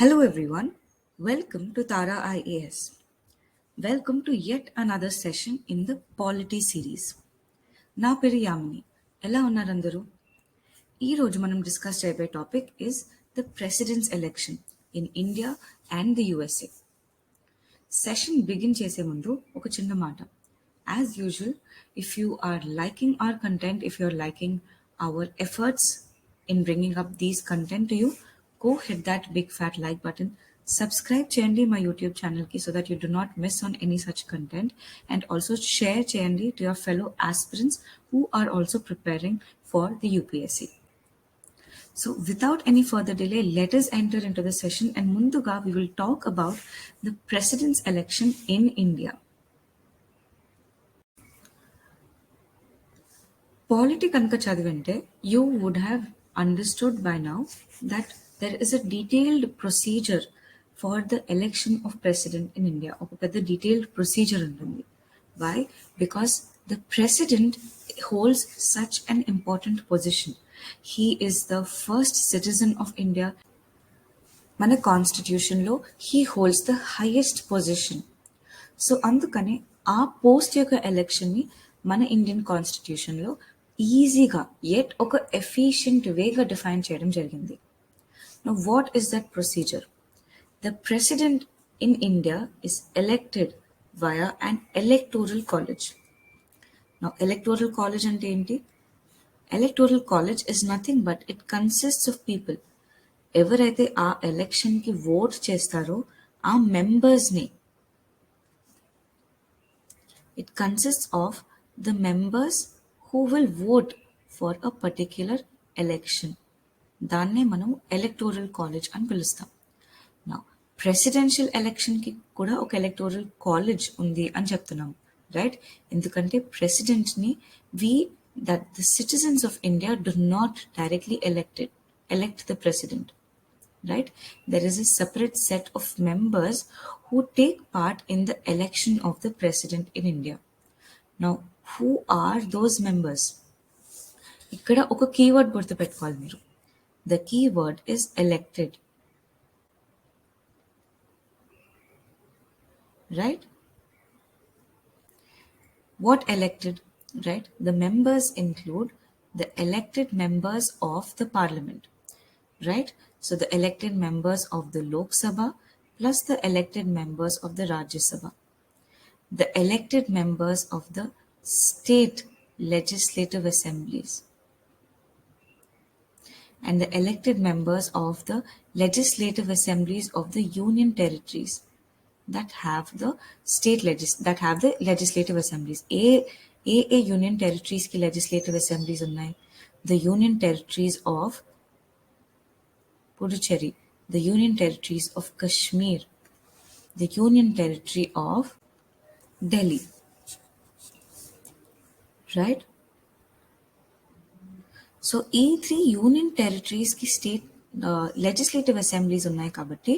Hello everyone, welcome to Tara IAS. Welcome to yet another session in the Polity series. నా పేరు యామిని. ఎలా ఉన్నారు అందరూ? ఈరోజు మనం డిస్కస్ చేయబోయే topic is the presidents election in India and the USA. Session begin చేసే ముందు ఒక చిన్న మాట. As usual, if you are liking our content, if you are liking our efforts in bringing up these content to you, go hit that big fat like button. Subscribe cheyandi my YouTube channel ki so that you do not miss on any such content, and also share cheyandi to your fellow aspirants who are also preparing for the UPSC. So without any further delay, let us enter into the session, and munduga we will talk about the president's election in India. Polity kanaka chadivinte, you would have understood by now that there is a detailed procedure for the election of president in India. ఒక పెద్ద detailed procedure ఉంటుంది. Why? Because the president holds such an important position. He is the first citizen of India. మన కాన్స్టిట్యూషన్లో he holds the highest position. So అందుకని ఆ post యొక్క ఎలక్షన్ని మన Indian కాన్స్టిట్యూషన్లో ఈజీగా yet ఒక ఎఫిషియంట్ వేగా డిఫైన్ చేయడం జరిగింది. Now what is that procedure? The president in India is elected via an electoral college. Now electoral college అంటే ఏంటి? Electoral college is nothing but it consists of people. ఎవరైతే ఆ ఎలక్షన్కి ఓట్ చేస్తారో ఆ మెంబర్స్ని, it consists of the members who will vote for a particular election. దాన్నే మనం ఎలక్టోరల్ కాలేజ్ అని పిలుస్తాం. నా ప్రెసిడెన్షియల్ ఎలక్షన్కి కూడా ఒక ఎలక్టోరల్ కాలేజ్ ఉంది అని చెప్తున్నాం, రైట్? ఎందుకంటే ప్రెసిడెంట్ని that the citizens of India do not directly elect the president, right? There is a separate set of members who take part in the election of the president in India. Now, who are those members? ఇక్కడ ఒక keyword గుర్తుపెట్టుకోవాలి మీరు. The keyword is elected, right? What elected, right? The members include the elected members of the parliament, right? So the elected members of the Lok Sabha plus the elected members of the Rajya Sabha, the elected members of the state legislative assemblies, and the elected members of the legislative assemblies of the union territories that have the legislative assemblies. A union territories ki legislative assemblies unnai. The union territories of Puducherry, the union territories of Kashmir, the union territory of Delhi, right? So ఈ 3 union టెరిటరీస్కి state legislative assemblies ఉన్నాయి కాబట్టి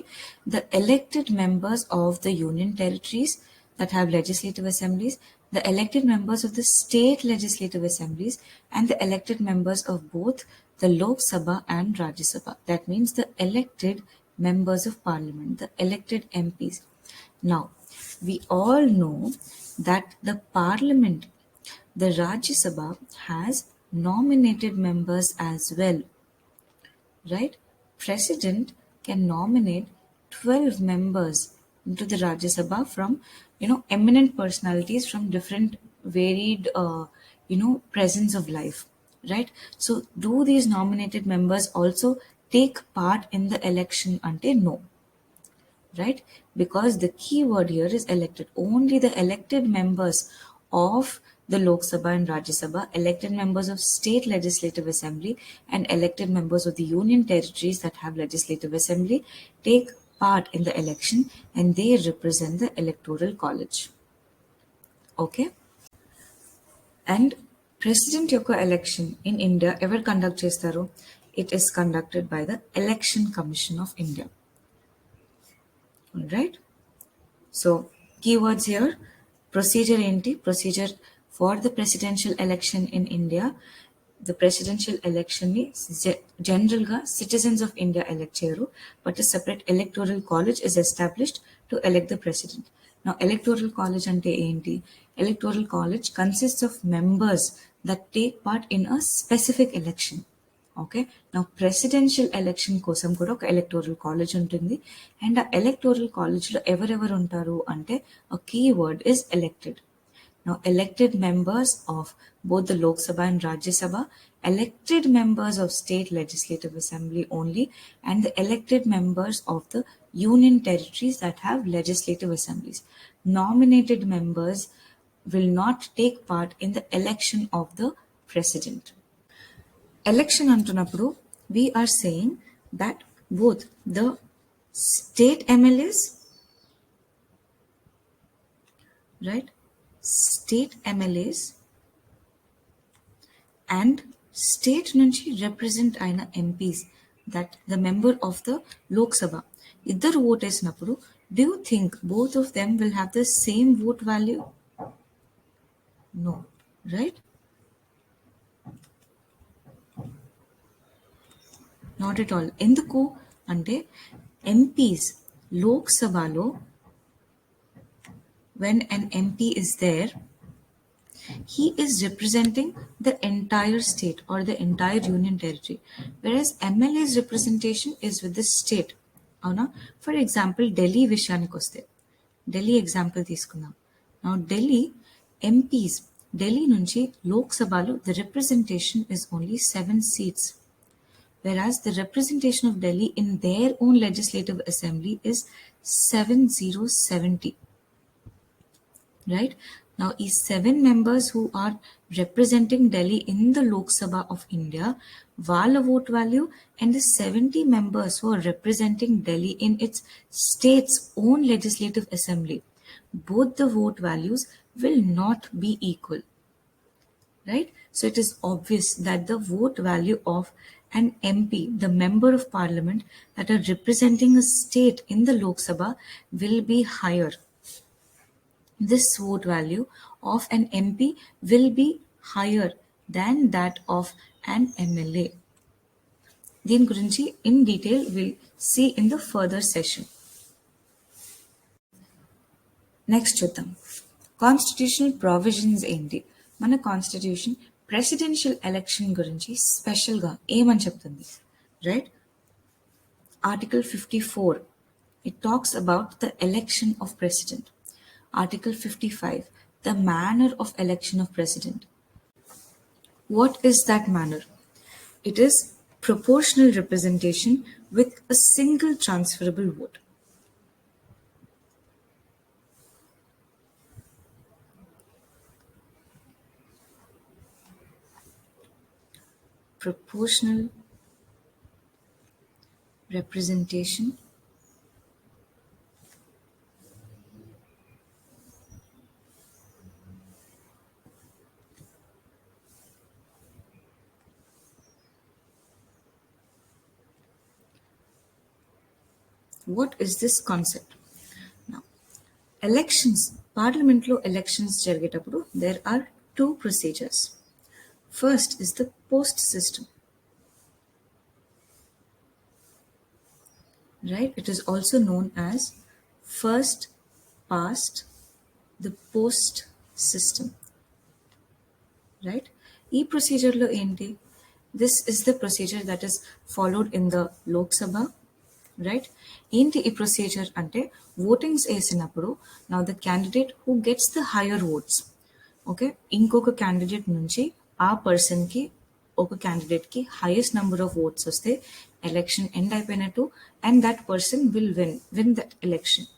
the elected members of the union territories that have legislative assemblies, the elected members of the state legislative assemblies, and the elected members of both the Lok Sabha and Rajya Sabha. That means the elected members of parliament, the elected MPs. Now, we all know that the parliament, the Rajya Sabha, has nominated members as well, right? President can nominate 12 members into the Rajya Sabha from eminent personalities from different varied presence of life, right? So do these nominated members also take part in the election? Ante no, right? Because the key word here is elected. Only the elected members of the Lok Sabha and Rajya Sabha, elected members of state legislative assembly, and elected members of the union territories that have legislative assembly take part in the election, and they represent the electoral college. Okay? And president yokka election in India ever conduct chestaro? It is conducted by the Election Commission of India. All right? So keywords here. Procedure enti? Procedure for the presidential election in India the presidential election ni general citizens of India elect cheyaru, but a separate electoral college is established to elect the president. Now electoral college ante enti? Electoral college consists of members that take part in a specific election. Okay నా presidential election కోసం కూడా ఒక electoral college ఉంటుంది. And ఆ electoral కాలేజ్లో ఎవరెవరు ఉంటారు అంటే a key word is elected. Now, elected members of both the Lok Sabha and Rajya Sabha, elected members of state legislative assembly only, and the elected members of the union territories that have legislative assemblies. Nominated members will not take part in the election of the president. Election antunnappudu, we are saying that both the state MLAs, right, state MLAs and state నుంచి represent అయిన MPs that the member of the Lok Sabha ఇద్దరు vote వేసినప్పుడు do you think both of them will have the same vote value? No, right? Not at all. ఎందుకు అంటే MPs Lok సభలో when an MP is there, he is representing the entire state or the entire union territory, whereas MLA's representation is with the state. Avuna? For example, Delhi vishayaniki vaste, Delhi example తీసుకుందాం. Now Delhi MPs, Delhi nunchi Lok Sabhalo the representation is only 7 seats, whereas the representation of Delhi in their own legislative assembly is 7070. Right? Now, these 7 members who are representing Delhi in the Lok Sabha of India, Vala vote value, and the 70 members who are representing Delhi in its state's own legislative assembly, both the vote values will not be equal. Right? So it is obvious that the vote value of an MP, the member of parliament that are representing a state in the Lok Sabha, will be higher. This vote value of an MP will be higher than that of an MLA. దీని గురించి in detail we'll see in the further session. Next చూద్దాం, constitutional provisions ఏంటి. మన constitution presidential election గురించి స్పెషల్గా ఏమని చెప్తుంది, right? Article 54, it talks about the election of president. Article 55, the manner of election of president. What is that manner? It is proportional representation with a single transferable vote. Proportional representation what is this concept? Now, elections, parliament lo elections జరిగేటప్పుడు there are 2 procedures. First is the post system, right? It is also known as first past the post system, right? ఈ procedure lo enti? This is the procedure that is followed in the Lok Sabha, right? ఏంటి ఈ procedure అంటే votings వేసినప్పుడు now the candidate who gets the higher votes, okay, ఇంకొక candidate నుంచి ఆ పర్సన్కి ఒక క్యాండిడేట్కి హైయెస్ట్ నెంబర్ ఆఫ్ ఓట్స్ వస్తే ఎలక్షన్ ఎండ్ అయిపోయినట్టు and that person will win that election.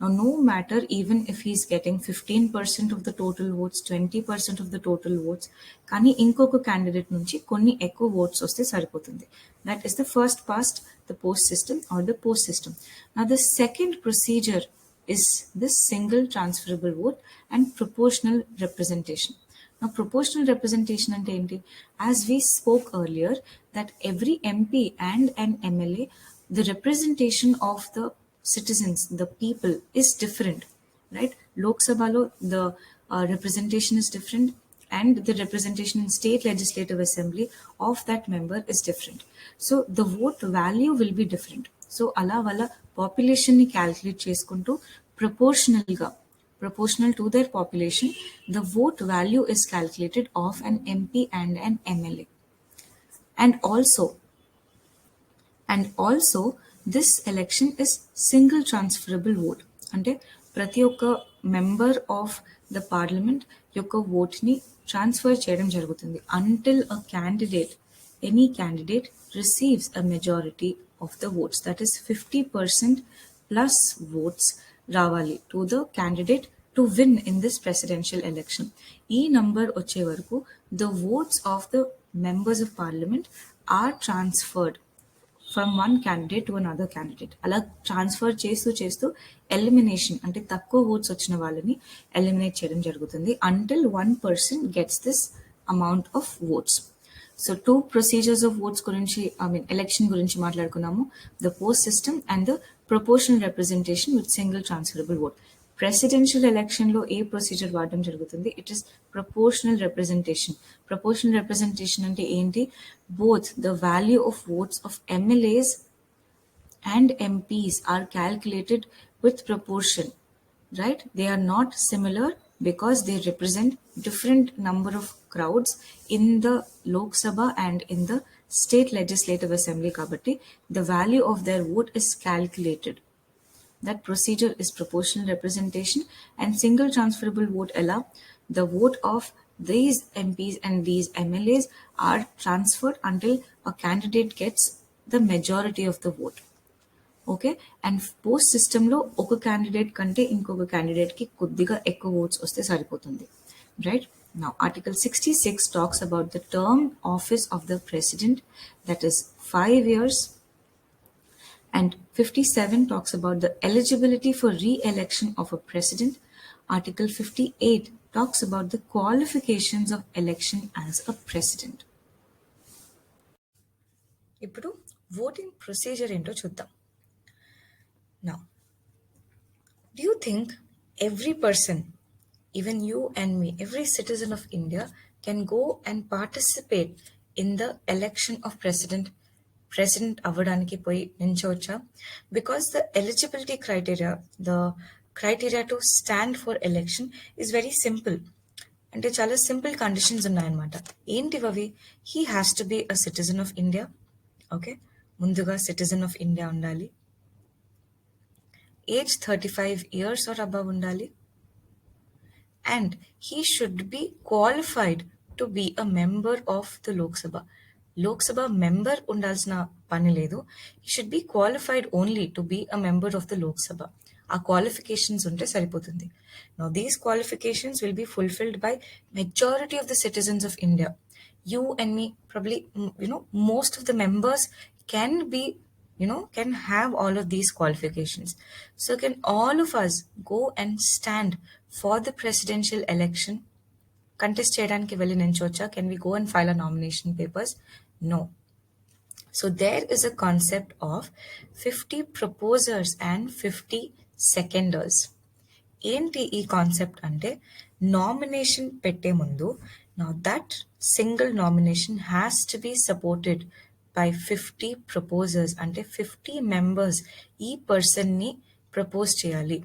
Now, no matter even if he's getting 15% of the total votes, 20% of the total votes, కానీ ఇంకొక క్యాండిడేట్ నుంచి కొన్ని ఎక్కువ ఓట్స్ వస్తే సరిపోతుంది. That is the first past the post system or the post system. Now, the second procedure is this single transferable vote and proportional representation. Now, proportional representation ante enti? As we spoke earlier, that every MP and an MLA, the representation of the citizens, the people is different, right? Lok Sabha lo the representation is different, and the representation in state legislative assembly of that member is different. So the vote value will be different. So అలా వాళ్ళ పాపులేషన్ని calculate చేసుకుంటూ proportional to their population, the vote value is calculated of an MP and an MLA. And also this election is single transferable vote. అంటే ప్రతి ఒక్క member of the parliament యొక్క ఓట్ని transfer చేయడం జరుగుతుంది until a candidate any candidate receives a majority of the votes, that is 50% plus votes రావాలి to the candidate to win in this presidential election. ఈ number వచ్చే వరకు the votes of the members of parliament are transferred from one candidate to another candidate. అలా transfer చేస్తూ elimination అంటే తక్కువ votes వచ్చిన వాళ్ళని ఎలిమినేట్ చేయడం జరుగుతుంది until 1% gets this amount of votes. So 2 procedures of votes గురించి ఎలక్షన్ గురించి మాట్లాడుకున్నాము, the post system and the proportional representation with single transferable vote. Presidential ఎలక్షన్లో ఏ ప్రొసీజర్ వాడడం జరుగుతుంది? It is proportional representation. Proportional representation అంటే ఏంటి? Both the value of votes of MLAs and MPs are calculated with proportion, right? They are not similar because they represent different number of crowds in the Lok Sabha and in the state legislative assembly kabatti the value of their vote is calculated. That procedure is proportional representation. And single transferable vote ella, the vote of these MPs and these MLAs are transferred until a candidate gets the majority of the vote. Okay, and post సిస్టంలో ఒక candidate కంటే ఇంకొక క్యాండిడేట్కి కొద్దిగా ఎక్కువ oats వస్తే సరిపోతుంది, right? Now, Article 66 talks about the term office of the president, that is 5 years. And 57 talks about the eligibility for re-election of a president. Article 58 talks about the qualifications of election as a president. ఇప్పుడు voting procedure ఏంటో చూద్దాం. Now, do you think every person, even you and me, every citizen of India can go and participate in the election of president అవ్వడానికి పోయి నించోవచ్చా? Because the eligibility criteria to stand for election is very simple. అంటే చాలా simple conditions ఉన్నాయన్నమాట. ఏంటివి అవి? He has to be a citizen of India. Okay, ముందుగా citizen of India ఉండాలి. ఏజ్ 35 years or above ఉండాలి. And he should be qualified to be a member of the Lok Sabha. Lok Sabha member ఉండాల్సిన పని లేదు. He should be qualified only to be a member of the Lok Sabha. ఆ qualifications ఉంటే సరిపోతుంది. Now these qualifications will be fulfilled by majority of the citizens of India. You and me, probably, most of the members can be, can have all of these qualifications. So can all of us go and stand for the presidential election? Contest చేయడానికి వెళ్ళి నించోవచ్చా? Can we go and file a nomination papers? No. So there is a concept of 50 proposers and 50 seconders. ఏంటి ఈ concept అంటే, nomination పెట్టే ముందు now that single nomination has to be supported by 50 proposers, అంటే 50 members ఈ పర్సన్ని propose చేయాలి,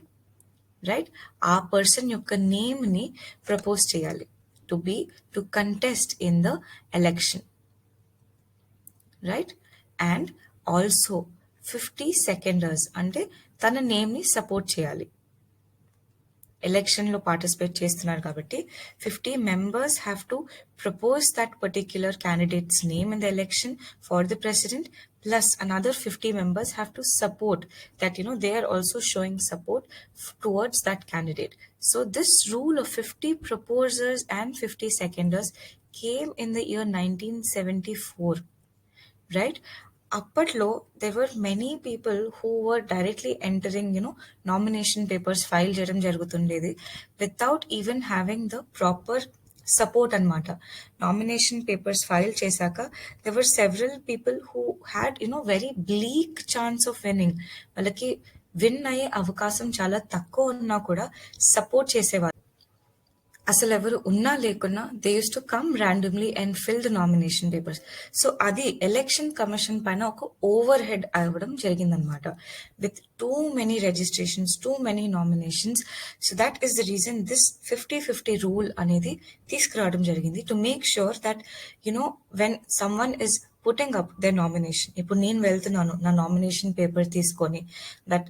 right? ఆ పర్సన్ యొక్క నేమ్ని ప్రపోజ్ చేయాలి to contest in the election, right? And also 50 seconders అంటే తన నేమ్ని సపోర్ట్ చేయాలి. ఎలక్షన్లో పార్టిసిపేట్ చేస్తున్నారు కాబట్టి 50 members have to propose that particular candidate's name in the election for the president, plus another 50 members have to support that, they are also showing support towards that candidate. So this rule of 50 proposers and 50 seconders came in the year 1974, right? అప్పట్లో there were many people who were directly entering, nomination papers file చేయడం జరుగుతుండేది without even having the proper support అన్నమాట. Nomination papers file చేశాక there were several people who had, very bleak chance of winning. వాళ్ళకి win అయ్యే అవకాశం చాలా తక్కువ ఉన్నా కూడా సపోర్ట్ చేసేవారు. అసలు ఎవరు ఉన్నా లేకున్నా they use to come randomly and fill the nomination papers. So అది ఎలక్షన్ కమిషన్ పైన ఒక ఓవర్ హెడ్ అవ్వడం జరిగిందనమాట, with too many registrations, too many nominations. So that is the reason this 50-50 rule అనేది తీసుకురావడం జరిగింది, to make sure that when someone is putting up they nomination. ఇప్పుడు నేను వెళ్తున్నాను నా నామినేషన్ పేపర్ తీసుకొని, that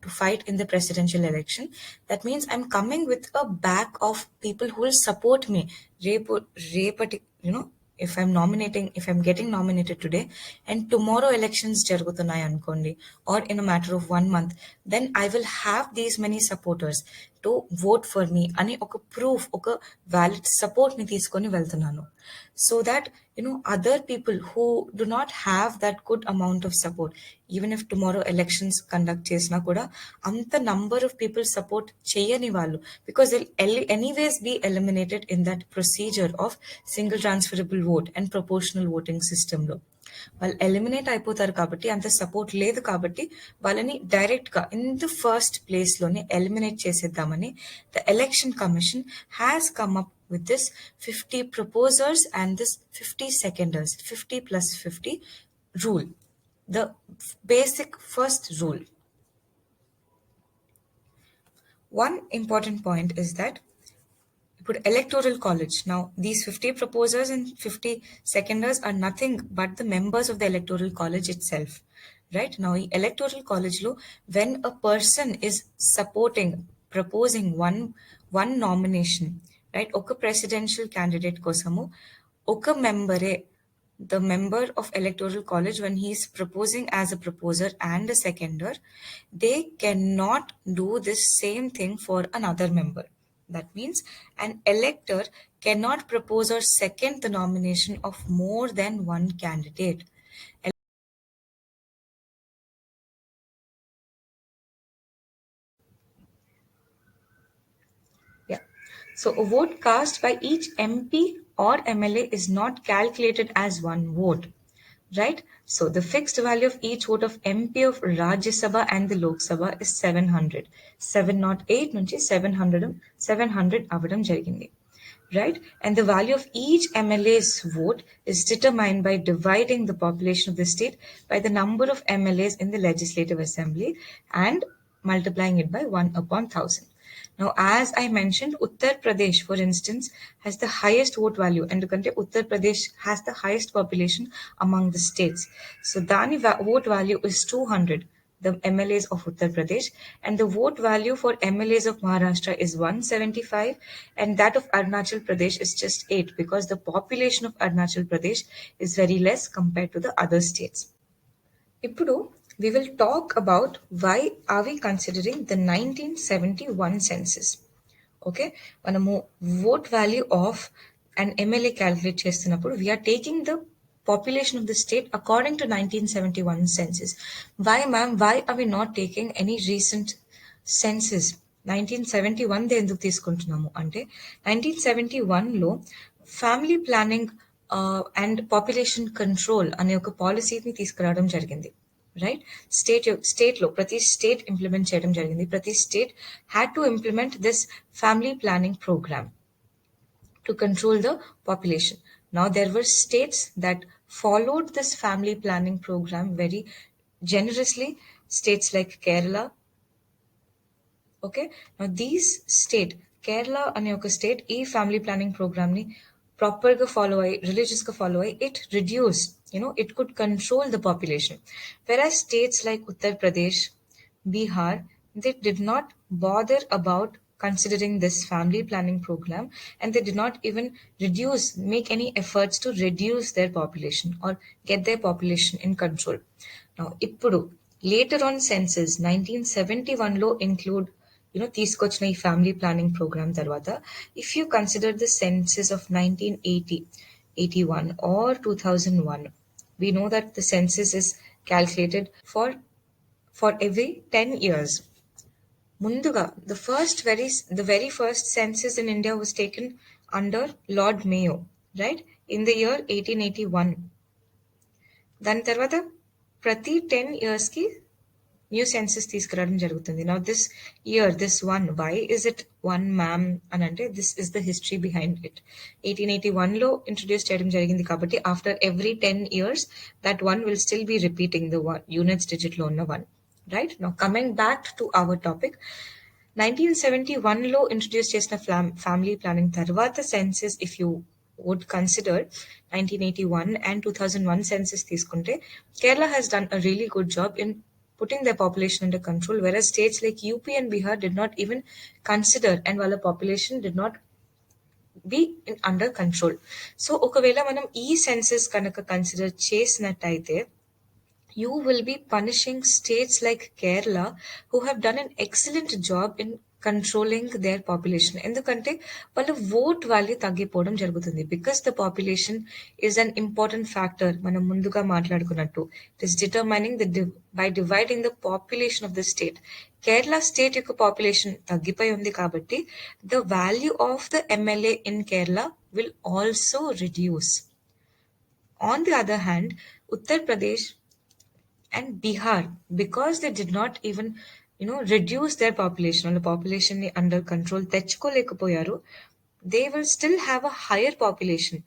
to fight in the presidential election. That means I'm coming with a back of people who will support me. రేపటి if I'm getting nominated today and tomorrow elections జరుగుతున్నాయి అనుకోండి, or in a matter of 1 month, then I will have these many supporters to vote for me అని ఒక proof, ఒక valid support ని తీసుకొని వెళ్తున్నాను. So that other people who do not have that good amount of support, even if tomorrow elections conduct చేసినా కూడా అంత number of people support చేయని వాళ్ళు, because they'll anyways be eliminated in that procedure of single transferable vote and proportional voting system లో వాళ్ళు eliminate అయిపోతారు కాబట్టి, అంత సపోర్ట్ లేదు కాబట్టి వాళ్ళని డైరెక్ట్ గా ఇన్ ద ఫస్ట్ ప్లేస్ లోనే ఎలిమినేట్ చేసేద్దామని the election commission has come up with this 50 proposers and this 50 seconders, 50 plus 50 rule. The basic first rule. One important point is that put electoral college. Now, these 50 proposers and 50 seconders are nothing but the members of the electoral college itself. Right? Now, electoral college lo, when a person is proposing one nomination, right? Oka presidential candidate kosamu, oka membere, the member of electoral college, when he is proposing as a proposer and a seconder, they cannot do this same thing for another member. That means an elector cannot propose or second the nomination of more than one candidate. Yeah. So a vote cast by each MP or MLA is not calculated as one vote. Right? So the fixed value of each vote of MP of Rajya Sabha and the Lok Sabha is 700. 708 నుంచి 700 అవ్వడం జరిగింది. Right? And the value of each MLA's vote is determined by dividing the population of the state by the number of MLAs in the Legislative Assembly and multiplying it by 1/1000. Now, as I mentioned, Uttar Pradesh, for instance, has the highest vote value, and Uttar Pradesh has the highest population among the states. So, Dani vote value is 200, the MLAs of Uttar Pradesh, and the vote value for MLAs of Maharashtra is 175, and that of Arunachal Pradesh is just 8, because the population of Arunachal Pradesh is very less compared to the other states. ఇప్పుడు we will talk about why are we considering the 1971 census. Okay, మనము vote value of an MLA calculate చేస్తున్నప్పుడు we are taking the population of the state according to 1971 census. Why, ma'am? Why are we not taking any recent census? 1971 దే ఎందుకు తీసుకుంటున్నాము అంటే, 1971లో family planning and population control అనే ఒక పాలసీని తీసుకురావడం జరిగింది. రైట్? స్టేట్లో ప్రతి స్టేట్ ఇంప్లిమెంట్ చేయడం జరిగింది. ప్రతి state had to implement this family planning programme to control the population. Now, there were states that followed this family planning program very generously, states like Kerala. Okay, now these state, Kerala అనే ఒక state ఈ family planning programme ని proper గా follow అయ్యి, religious గా follow అయ్యి, it reduce, it could control the population. Whereas states like Uttar Pradesh, Bihar, they did not bother about considering this family planning program, and they did not even make any efforts to reduce their population or get their population in control. Now, ఇప్పుడు later on census 1971 లో include తీసుకొచ్చిన ఈ family planning programme తర్వాత, if you consider the census of 1980, 81 or 2001, we know that the census is calculated for every 10 years. Munduga, the very first census in India was taken under Lord Mayo, right? In the year 1881. దాని తర్వాత ప్రతి 10 years కి new census తీసుకురావడం జరుగుతుంది. Now this year, this one, why is it one ma'am అని అంటే this is the history behind it. 1881లో introduce చేయడం జరిగింది కాబట్టి after every 10 years that one will still be repeating the one units digit లో ఉన్న one. Right? Now coming back to our topic, 1971లో introduce చేసిన ఫ్యామిలీ ప్లానింగ్ తర్వాత census if you would consider 1981 and 2001 census తీసుకుంటే Kerala has done a really good job in putting their population under control, whereas states like UP and Bihar did not even consider, and while the population did not be under control. So ఒకవేళ మనం ఈ senses కనుక consider చేసినట్టయితే you will be punishing states like Kerala who have done an excellent job in controlling their population. ఎందుకంటే వాళ్ళ vote value తగ్గిపోవడం జరుగుతుంది because the population is an important factor. మనం ముందుగా మాట్లాడుకున్నట్టు it is determining by dividing the population of the state. Kerala state యొక్క population తగ్గిపోయి ఉంది కాబట్టి the value of the MLA in Kerala will also reduce. On the other hand Uttar Pradesh and Bihar, because they did not even reduce their population, or the population ni under control తెచ్చుకోలేకపోయారు, they will still have a higher population.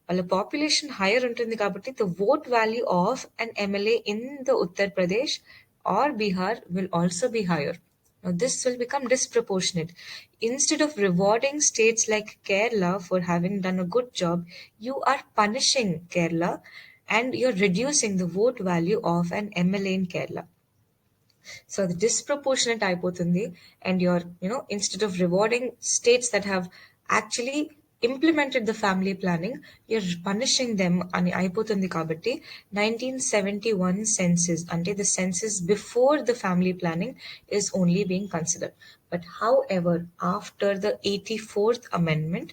వాళ్ళ population higher ఉంటుంది కాబట్టి the vote value of an MLA in the Uttar Pradesh or Bihar will also be higher. Now this will become disproportionate. Instead of rewarding states like Kerala for having done a good job, you are punishing Kerala and you're reducing the vote value of an MLA in Kerala. So the disproportionate అయిపోతుంది, and you're instead of rewarding states that have actually implemented the family planning, you're punishing them అని అయిపోతుంది. కాబట్టి 1971 census అంటే the census before the family planning is only being considered. But however, after the 84th amendment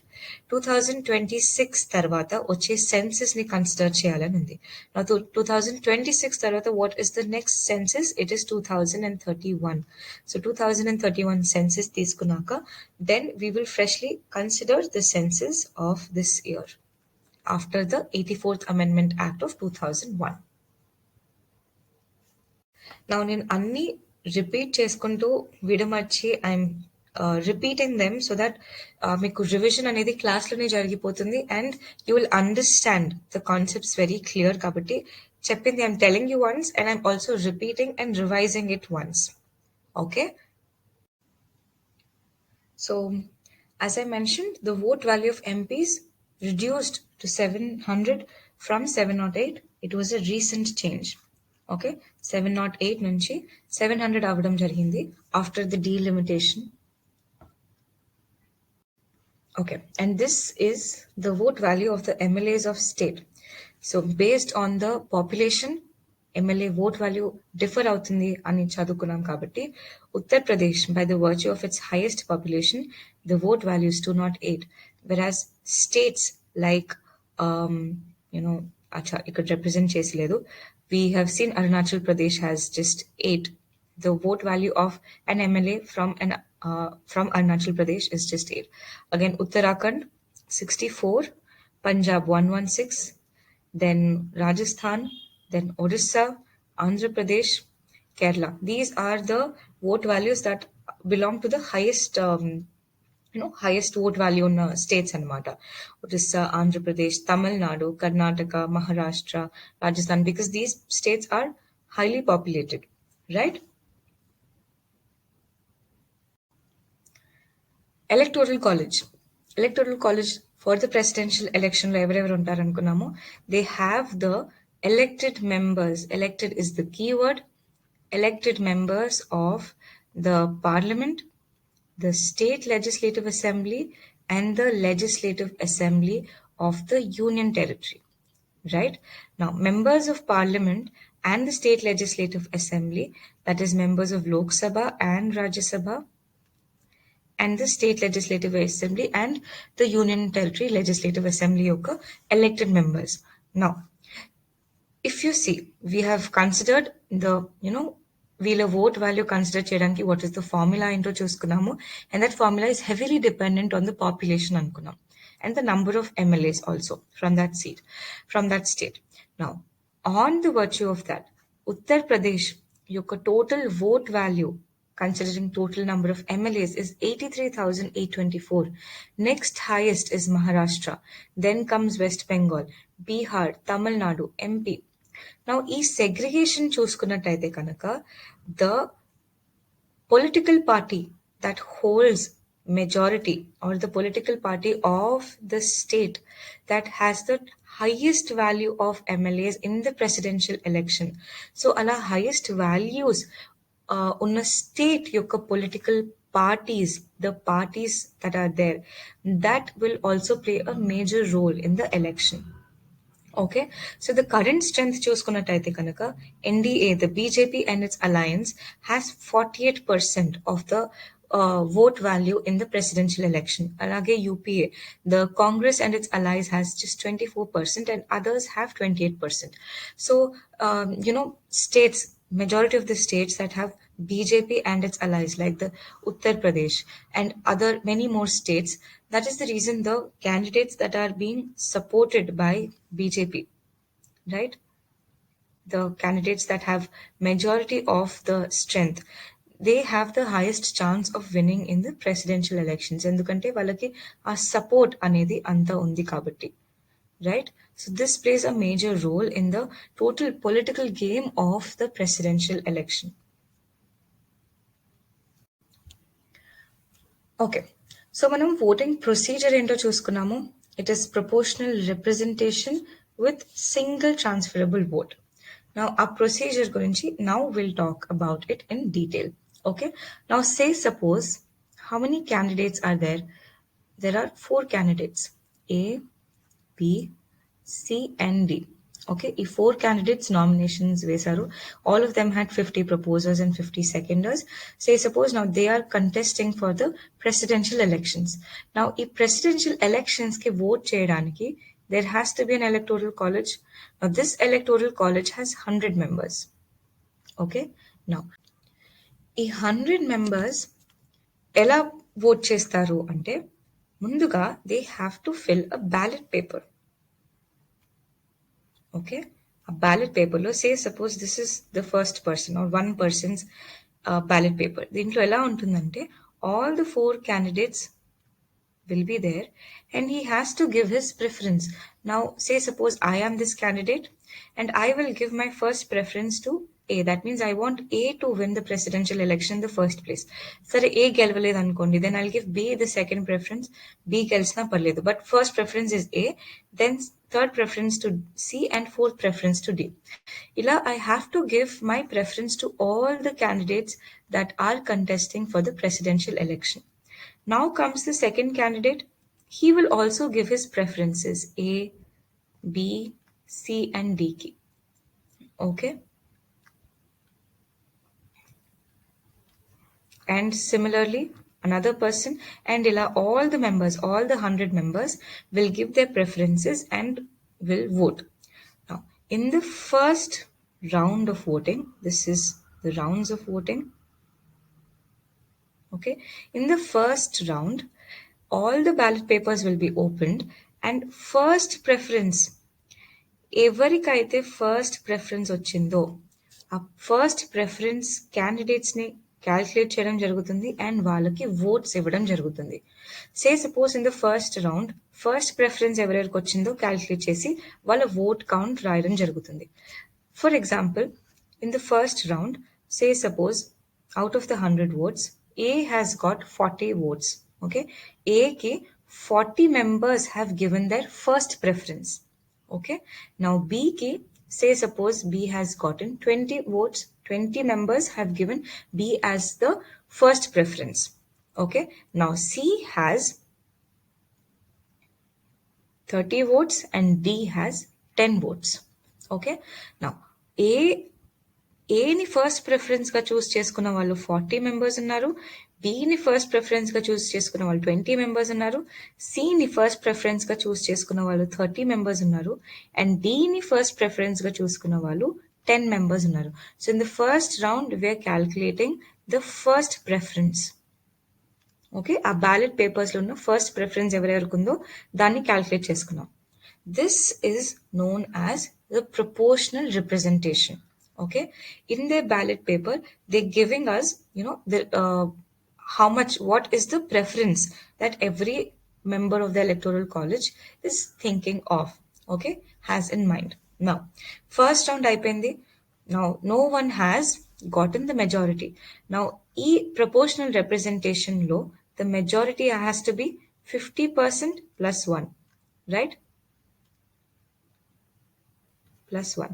2026 తర్వాత వచ్చే census ని consider చేయాలని ఉంది. Now 2026 తర్వాత what is the next census? It is 2031. So 2031 census తీసుకున్నాక then we will freshly consider the census of this year after the 84th Amendment Act of 2001. Now నేను అన్ని repeat చేసుకుంటూ విడమర్చి I'm repeating them so that మీకు revision అనేది క్లాస్లోనే జరిగిపోతుంది and you will understand the concepts very clear. కాబట్టి చెప్పింది I'm telling you once and I'm also repeating and revising it once. Okay, so as I mentioned, the vote value of MPs reduced to 700 from 708. It was a recent change. Okay, 708 నుంచి 700 అవ్వడం జరిగింది after the delimitation. Okay, and this is the vote value of the MLAs of state. So based on the population, MLA vote value differ అవుతుంది అని చదువుకున్నాం కాబట్టి Uttar Pradesh by the virtue of its highest population, the vote value is 208, whereas states like ఇక్కడ represent చేసలేదు, we have seen Arunachal Pradesh has just 8. The vote value of an MLA from Arunachal Pradesh is just 8. Again, Uttarakhand 64, Punjab 116, then Rajasthan, then Odisha, Andhra Pradesh, Kerala. These are the vote values that belong to the highest highest vote value in states anamata. Odisha, Andhra Pradesh, Tamil Nadu, Karnataka, Maharashtra, Rajasthan, because these states are highly populated, right? Electoral college for the presidential election lo ఎవరెవరు ఉంటారు అనుకున్నామో they have the elected members. Elected is the keyword. Elected members of the parliament, the state legislative assembly, and the legislative assembly of the union territory. Right? Now, members of parliament and the state legislative assembly, that is members of Lok Sabha and Rajya Sabha, and the state legislative assembly and the union territory legislative assembly యొక్క elected members. Now, if you see, we have considered the వీళ్ళ vote value consider చేయడానికి what is the formula ఏంటో చూసుకున్నాము, and that formula is heavily dependent on the population అనుకున్నాం, and the number of MLAs also from that state. Now, on the virtue of that, Uttar Pradesh యొక్క total vote value considering total number of MLAs is 83,824. Next highest is Maharashtra. Then comes West Bengal, Bihar, Tamil Nadu, MP. Now, ఈ segregation చూసుకున్నట్టయితే కనుక the political party that holds majority or the political party of the state that has the highest value of MLAs in the presidential election. So, ala highest values ఉన్న state యొక్క political parties, the parties that are there, that will also play a major role in the election. Okay, so the current strength చూసుకున్నట్టయితే కనుక NDA, the BJP and its alliance has 48% of the vote value in the presidential election. Alage UPA, the Congress and its allies has just 24% and others have 28%. So, states, majority of the states that have BJP and its allies like the Uttar Pradesh and other many more states, that is the reason the candidates that are being supported by BJP, right? The candidates that have majority of the strength, they have the highest chance of winning in the presidential elections. ఎందుకంటే వాళ్ళకి ఆ support అనేది అంతా ఉంది కాబట్టి, right? So this plays a major role in the total political game of the presidential election. Okay, so మనం voting procedure ఏంటో చూసుకున్నాము. It is proportional representation with single transferable vote. Now, our procedure gurinchi, now we'll talk about it in detail. Okay, now say suppose how many candidates are there? There are 4 candidates, A, B, C and D. Okay, if 4 candidates nominations vesaru, all of them had 50 proposers and 50 seconders. Say suppose now they are contesting for the presidential elections. Now, if presidential elections ki vote cheyadaniki, there has to be an electoral college. Now, this electoral college has 100 members. Okay, now ఈ 100 members ఎలా vote చేస్తారు అంటే ముందుగా they have to fill a ballot paper. Okay, a ballot paper lo say suppose this is the first person or one person's ballot paper. దీంట్లో ఎలా ఉంటుందంటే all the 4 candidates will be there and he has to give his preference. Now, say suppose I am this candidate and I will give my first preference to A. That means I want A to win the presidential election in the first place. Sir, A గెలవలేదు అనుకోండి, then I'll give B the second preference. B గెలిచినా పర్లేదు, but first preference is A, then third preference to C and fourth preference to D. ఇలా I have to give my preference to all the candidates that are contesting for the presidential election. Now comes the second candidate. He will also give his preferences A, B, C and D ki. Okay. And similarly, another person, and all the members, all the 100 members will give their preferences and will vote. Now, in the first round of voting, this is the rounds of voting. Okay, in the first round, all the ballot papers will be opened and first preference, ఎవరికైతే first preference వచ్చిందో ఆ first preference candidates ని calculate చేయడం జరుగుతుంది and వాళ్ళకి oats ఇవ్వడం జరుగుతుంది. Say suppose in the first round first preference ఎవరెవరికి వచ్చిందో క్యాల్కులేట్ చేసి వాళ్ళ ఓట్ కౌంట్ రాయడం జరుగుతుంది. For example, in the first round say suppose out of the 100 votes, A has got 40 votes. Okay, A ki 40 members have given their first preference. Okay, now B ki, say suppose B has gotten 20 votes, 20 members have given B as the first preference. Okay, now C has 30 votes and D has 10 votes. Okay, now ఏని first ప్రిఫరెన్స్గా చూస్ చేసుకున్న వాళ్ళు 40 members ఉన్నారు, బిని first ప్రిఫరెన్స్గా చూస్ చేసుకున్న వాళ్ళు 20 members ఉన్నారు, సిని first ప్రిఫరెన్స్గా చూస్ చేసుకున్న వాళ్ళు 30 మెంబర్స్ ఉన్నారు, అండ్ డిని ఫస్ట్ ప్రిఫరెన్స్గా చూసుకున్న వాళ్ళు 10 మెంబర్స్ ఉన్నారు. So in the first round we are calculating the first preference. Okay, ఆ బ్యాలెట్ పేపర్స్లో ఉన్న ఫస్ట్ ప్రిఫరెన్స్ ఎవరెవరికి ఉందో దాన్ని క్యాల్కులేట్ చేసుకున్నాం. This is known as the proportional representation. Okay, in their ballot paper they're giving us, the how much, what is the preference that every member of the electoral college is thinking of, okay, has in mind. Now first round అయిపోయింది. Now no one has gotten the majority. Now ఈ proportional representation లో the majority has to be 50% plus 1, right? Plus 1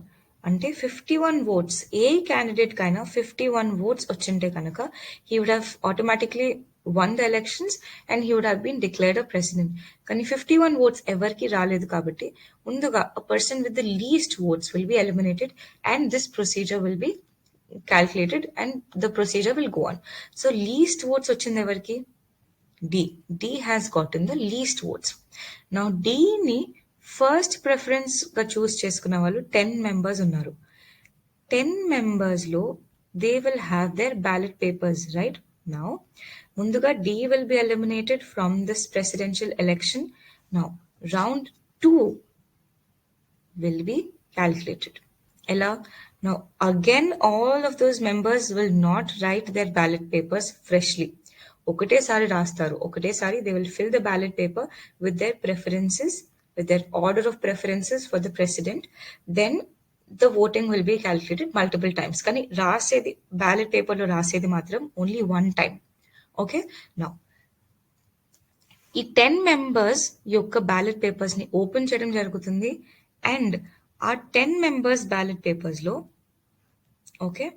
అంటే 51 votes. ఏ candidate కైనా 51 votes వచ్చింటే కనుక he would have automatically won the elections and he would have been declared a president. కానీ 51 votes ఎవరికి రాలేదు కాబట్టి ముందుగా a person with the least votes will be eliminated and this procedure will be calculated and the procedure will go on. So least votes వచ్చింది ఎవరికి? D. D has gotten the least votes. Now D ని first preference గా చూస్ చేసుకున్న వాళ్ళు 10 members ఉన్నారు. 10 members లో they will have their ballot papers, right? Now ముందుగా D will be eliminated from this presidential election. Now round 2 will be calculated. Ella, now again all of those members will not write their ballot papers freshly. ఒకటేసారి రాస్తారు, ఒకటేసారి they will fill the ballot paper with their preferences, with their order of preferences for the president. Then the voting will be calculated multiple times. కానీ రాసేది ballot paper లో రాసేది మాత్రం only one time. Okay, now ఈ 10 members యొక్క ballot papers ని open చేయడం జరుగుతుంది అండ్ ఆ 10 members బ్యాలెట్ పేపర్స్ లో, okay,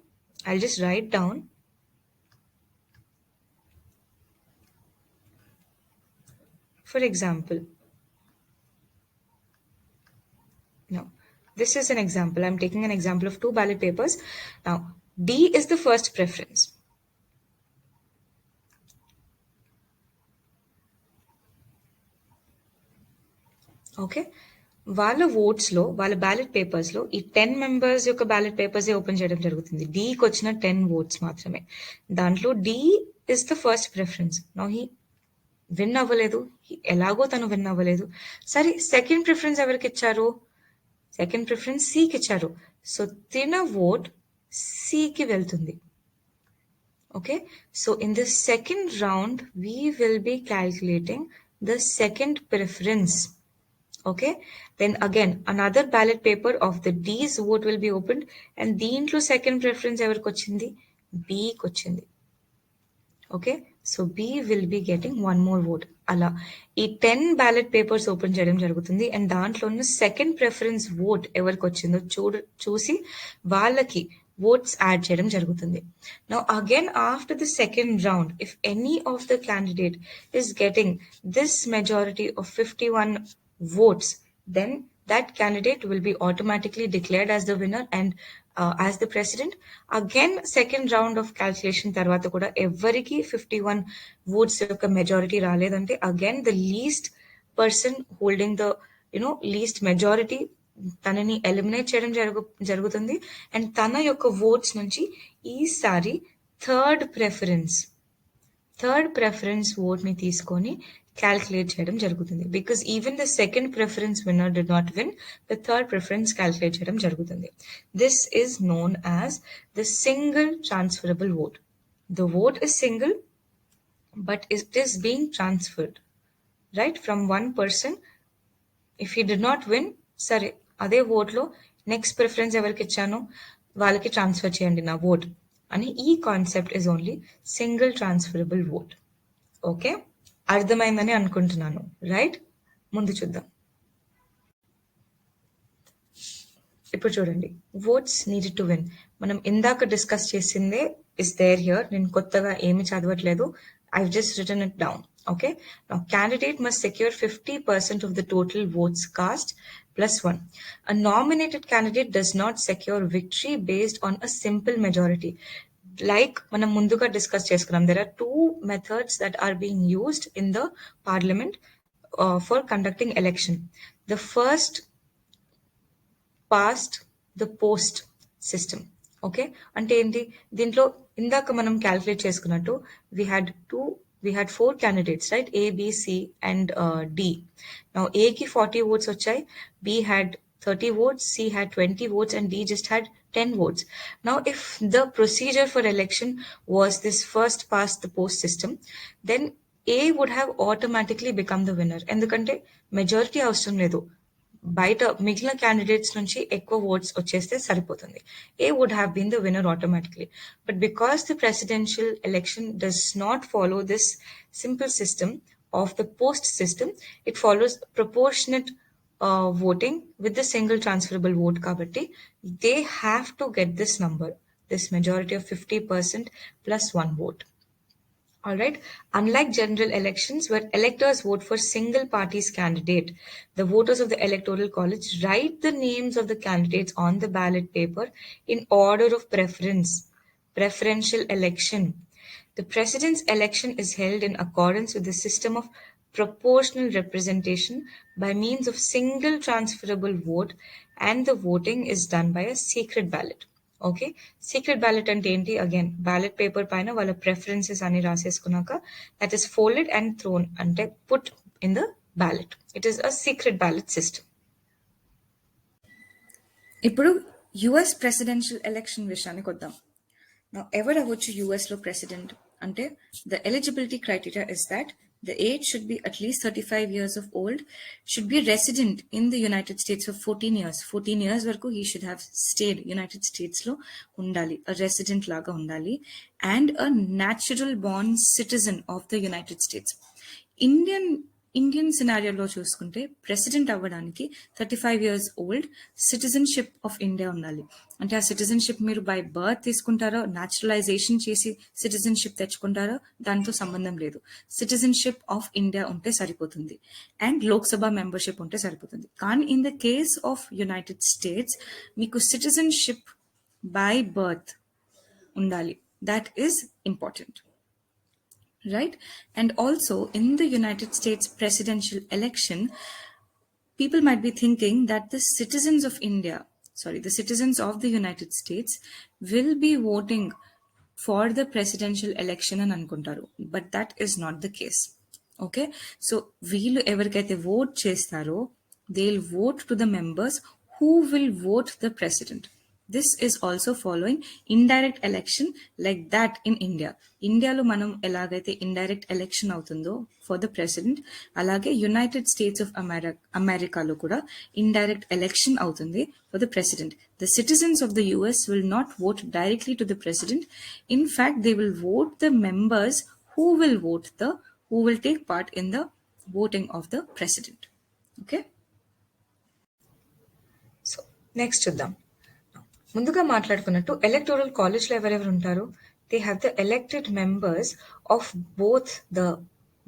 I'll just write down. For example, now this is an example. I'm taking an example of 2 ballot papers. Now D is the first preference. Okay, వాళ్ళ oats లో, వాళ్ళ ballot papers లో ఈ 10 members యొక్క ballot papers open చేయడం జరుగుతుంది. డీకి వచ్చిన 10 votes మాత్రమే. దాంట్లో D is the first preference. Now he win అవ్వలేదు, ఎలాగో తను విన్ అవ్వలేదు. సరే, సెకండ్ ప్రిఫరెన్స్ ఎవరికి ఇచ్చారు? సెకండ్ ప్రిఫరెన్స్ సికి ఇచ్చారు. సో తిన ఓట్ సికి వెళ్తుంది. Okay, so in the second round we will be calculating the second preference. Okay, then again another ballot paper of the D's vote will be opened and దీంట్లో second preference ఎవరికి వచ్చింది? Bకి వచ్చింది. Okay, so B will be getting one more vote. అలా ఈ 10 ballot papers open చేయడం జరుగుతుంది and దాంట్లో ఉన్న సెకండ్ ప్రిఫరెన్స్ ఓట్ ఎవరికి వచ్చిందో చూసి వాళ్ళకి votes add చేయడం జరుగుతుంది. Now again after the second round, if any of the candidate is getting this majority of 51 votes, then that candidate will be automatically declared as the winner and as the president. Again second round of calculation తర్వాత కూడా ఎవరికి 51 votes యొక్క majority రాలేదంటే again the least person holding the least majority తనని eliminate చేయడం జరుగుతుంది and తన యొక్క ఓట్స్ నుంచి ఈసారి థర్డ్ ప్రెఫరెన్స్ ఓట్ ని తీసుకొని క్యాల్కులేట్ చేయడం జరుగుతుంది. Because even the second preference winner did not win, the third preference calculate చేయడం జరుగుతుంది. This is known as the single transferable vote. The vote is single but it is being transferred right from one person. If he did not win, సరే అదే ఓట్లో next preference ఎవరికి ఇచ్చానో వాళ్ళకి transfer చేయండి నా vote అని. ఈ concept is only single transferable vote. Okay, అర్థమైందని అనుకుంటున్నాను, రైట్? ముందు చూద్దాం. ఇప్పుడు చూడండి, ఓట్స్ నీడెడ్ టు విన్. మనం ఇందాక డిస్కస్ చేసిందే ఇస్ దేర్ హియర్. నేను కొత్తగా ఏమి చదవట్లేదు. I've just written it down. Okay. Now, candidate must secure 50% of the total votes cast plus 1. A nominated candidate does not secure victory based on a simple majority. Like మనం ముందుగా discuss చేసుకున్నాం, there are 2 methods that are being used in the parliament for conducting election. The first, past the post system. Okay, అంటే ఏంటి? దీంట్లో ఇందాక మనం calculate చేసుకున్నట్టు we had 4 candidates, right? A, B, C and D. Now A ki 40 votes వచ్చాయి, B had 30 votes, C had 20 votes and D just had 10 votes. Now, if the procedure for election was this first past the post system, then A would have automatically become the winner. ఎందుకంటే majority అవసరం లేదు, బయట మిగిలిన candidates నుంచి ఎక్కువ votes వచ్చేస్తే సరిపోతుంది. A would have been the winner automatically. But because the presidential election does not follow this simple system of the post system, it follows proportionate voting with the single transferable vote kabatti, they have to get this number, this majority of 50% plus one vote. All right. Unlike general elections where electors vote for single party's candidate, the voters of the electoral college write the names of the candidates on the ballot paper in order of preference. Preferential election. The president's election is held in accordance with the system of proportional representation by means of single transferable vote, and the voting is done by a secret ballot. Okay, secret ballot అంటే ఏంటి? Again ballot paper పైన వాళ్ళ preferences అని రాసేసుకున్నాక that is folded and thrown, అంటే put in the ballot. It is a secret ballot system. ఇప్పుడు US presidential election విషయానికి వద్దాం. ఎవరు అవ్వచ్చు యుఎస్లో ప్రెసిడెంట్ అంటే, the eligibility criteria is that the age should be at least 35 years of old, should be resident in the United States for 14 years. 14 years వరకు he should have stayed United States లో ఉండాలి, a resident లాగా ఉండాలి, and a natural born citizen of the United States. Indian సినారియోలో చూసుకుంటే president అవ్వడానికి 35 years old, citizenship of India ఉండాలి. అంటే ఆ సిటిజన్షిప్ మీరు బై బర్త్ తీసుకుంటారో, న్యాచురలైజేషన్ చేసి సిటిజన్షిప్ తెచ్చుకుంటారో దాంతో సంబంధం లేదు. సిటిజన్షిప్ ఆఫ్ ఇండియా ఉంటే సరిపోతుంది, అండ్ లోక్సభ మెంబర్షిప్ ఉంటే సరిపోతుంది. కానీ in the case of United states మీకు సిటిజన్షిప్ బై బర్త్ ఉండాలి. That is important. Right? And also in the United States presidential election, people might be thinking that the citizens of the United States will be voting for the presidential election అని అనుకుంటారు. But that is not the case. Okay? So వీళ్ళు ఎవరికైతే vote చేస్తారో they'll vote to the members who will vote the president. This is also following indirect election like that in India. ఇండియాలో మనం ఎలాగైతే indirect election అవుతుందో for the president, అలాగే United States of అమెరికాలో కూడా ఇండైరెక్ట్ ఎలక్షన్ అవుతుంది for the president. The citizens of the US will not vote directly to the president. In fact, they will vote the members who will take part in the voting of the president. Okay? So, next చూద్దాం. ముందుగా మాట్లాడుకున్నట్టు electoral కాలేజ్లో ఎవరెవరు ఉంటారు? They have the elected members of both the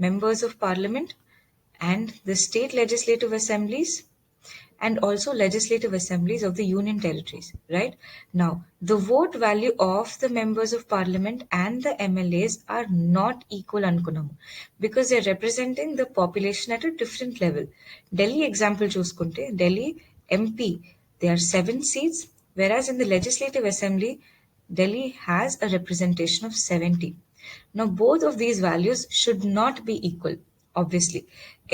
members of parliament and the state legislative assemblies and also legislative assemblies of the union territories, right? Now, the vote value of the members of parliament and the MLAs are not equal anukunamu because they're representing the population at a different level. Delhi example chuskunte, Delhi MP, there are 7 seats, whereas in the legislative assembly, Delhi has a representation of 70. Now, both of these values should not be equal, obviously.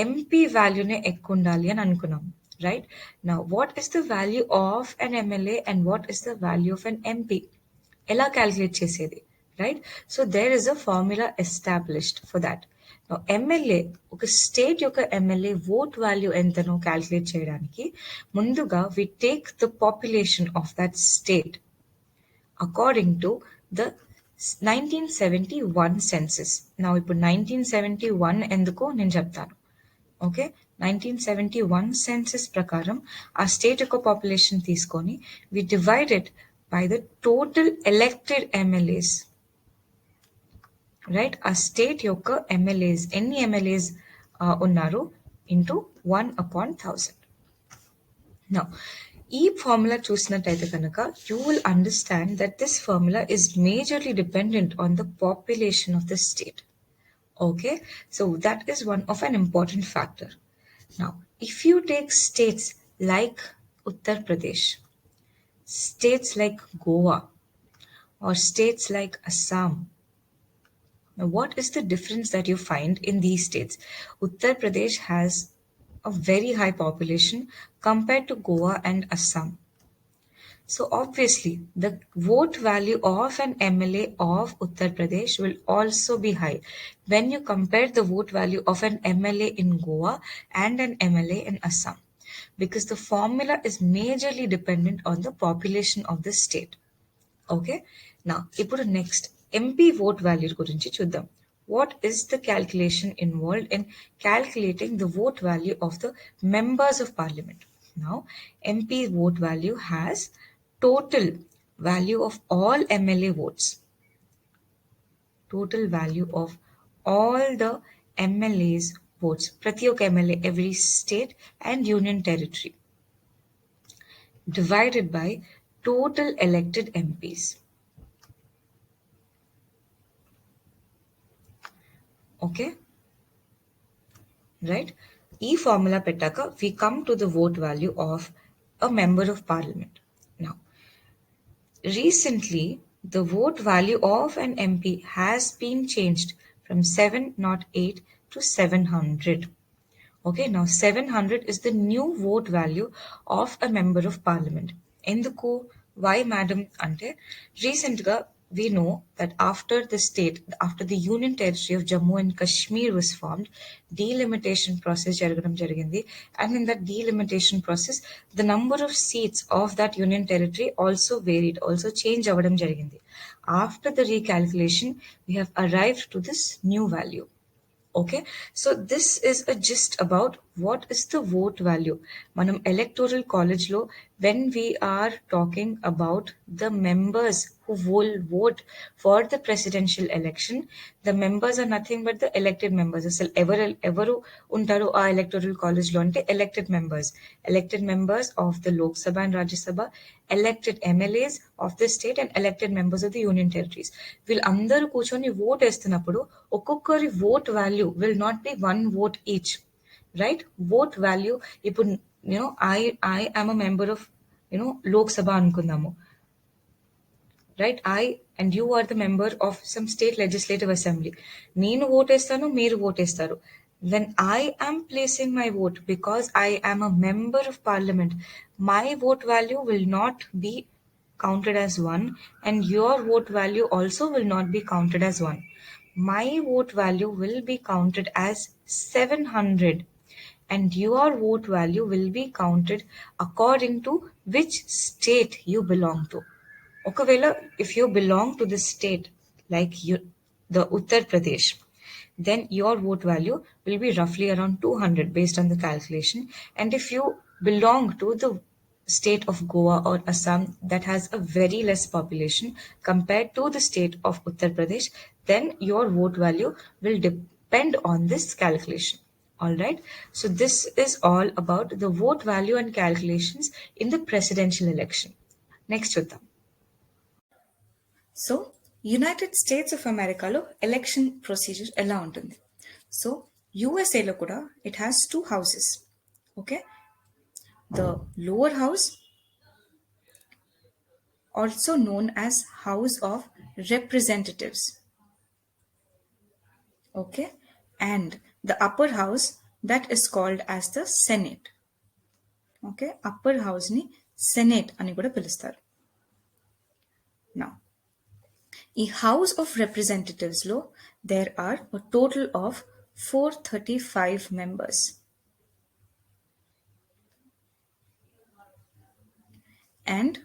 MP value ne ekkundali అని అనుకున్నాం. Right? Now, what is the value of an MLA and what is the value of an MP? Ela calculate chesedi, right? So there is a formula established for that. Now, MLA, oka state yoka MLA vote value entano calculate cheyadaniki munduga we take the population of that state according to the 1971 census. Now, ఇప్పుడు 1971 ఎందుకో నేను చెప్తాను. Okay, 1971 census ప్రకారం ఆ state యొక్క population తీసుకొని we divided by the total elected MLAs. Right? ఆ state యొక్క ఎమ్మెల్యేస్ ఎన్ని ఎమ్మెల్యేస్ ఉన్నారు ఇంటూ 1/1000. నౌ ఈ ఫార్ములా చూసినట్టయితే కనుక you will understand that this formula is majorly dependent on the population of the state. Okay, so that is one of an important factor. Now, if you take states like Uttar Pradesh, states like Goa, or states like Assam, now what is the difference that you find in these states? Uttar Pradesh has a very high population compared to Goa and Assam. So obviously, the vote value of an MLA of Uttar Pradesh will also be high when you compare the vote value of an MLA in Goa and an MLA in Assam, because the formula is majorly dependent on the population of the state. Okay, now ఇప్పుడు next MP vote value గురించి చూద్దాం. What is the calculation involved in calculating the vote value of the members of parliament? Now, MP vote value has total value of all MLA votes. Total value of all the MLA's votes. ప్రతి ఒక్క MLA, every state and union territory, divided by total elected MPs. Okay, right? E formula పెట్టాక we come to the vote value of a member of parliament. Now, recently the vote value of an MP has been changed from 708 to 700. Okay, now 700 is the new vote value of a member of parliament. ఎందుకు? Why, madam? అంటే recent గా we know that after the union territory of Jammu and Kashmir was formed, delimitation process జరగడం జరిగింది. And in that delimitation process, the number of seats of that union territory also varied, also change అవ్వడం జరిగింది. After the recalculation, we have arrived to this new value. Okay, so this is a gist about what is the vote value. Manam electoral college lo, when we are talking about the members who will vote for the presidential election, the members are nothing but the elected members. Asal evaru untaru aa electoral college lo ante elected members of the Lok Sabha and Rajya Sabha, elected MLAs of the state and elected members of the union territories. వీళ్ళందరూ కూర్చొని vote వేస్తున్నప్పుడు ఒక్కొక్కరి vote value will not be one vote each, right? Vote value, ఇప్పుడు I am a member of Lok Sabha అనుకుందాము, right? I and you are the member of some state legislative assembly. నేను ఓటేస్తాను, మీరు ఓటేస్తారు. When I am placing my vote, because I am a member of parliament, my vote value will not be counted as one, and your vote value also will not be counted as one. My vote value will be counted as 700, and your vote value will be counted according to which state you belong to. ఒకవేళ if you belong to the state like the Uttar Pradesh, then your vote value will be roughly around 200 based on the calculation. And if you belong to the state of Goa or Assam that has a very less population compared to the state of Uttar Pradesh, then your vote value will depend on this calculation. All right. So this is all about the vote value and calculations in the presidential election. Next చూద్దాం. So United States of అమెరికాలో election procedure ఎలా ఉంటుంది? So యుఎస్ఏలో కూడా it has 2 houses. Okay, the lower house also known as house of representatives. Okay, and the upper house that is called as the senate. Okay, upper హౌస్ని senate అని కూడా పిలుస్తారు. నా ఈ హౌస్ ఆఫ్ రిప్రజెంటేటివ్స్లో there are a total of 435 members. And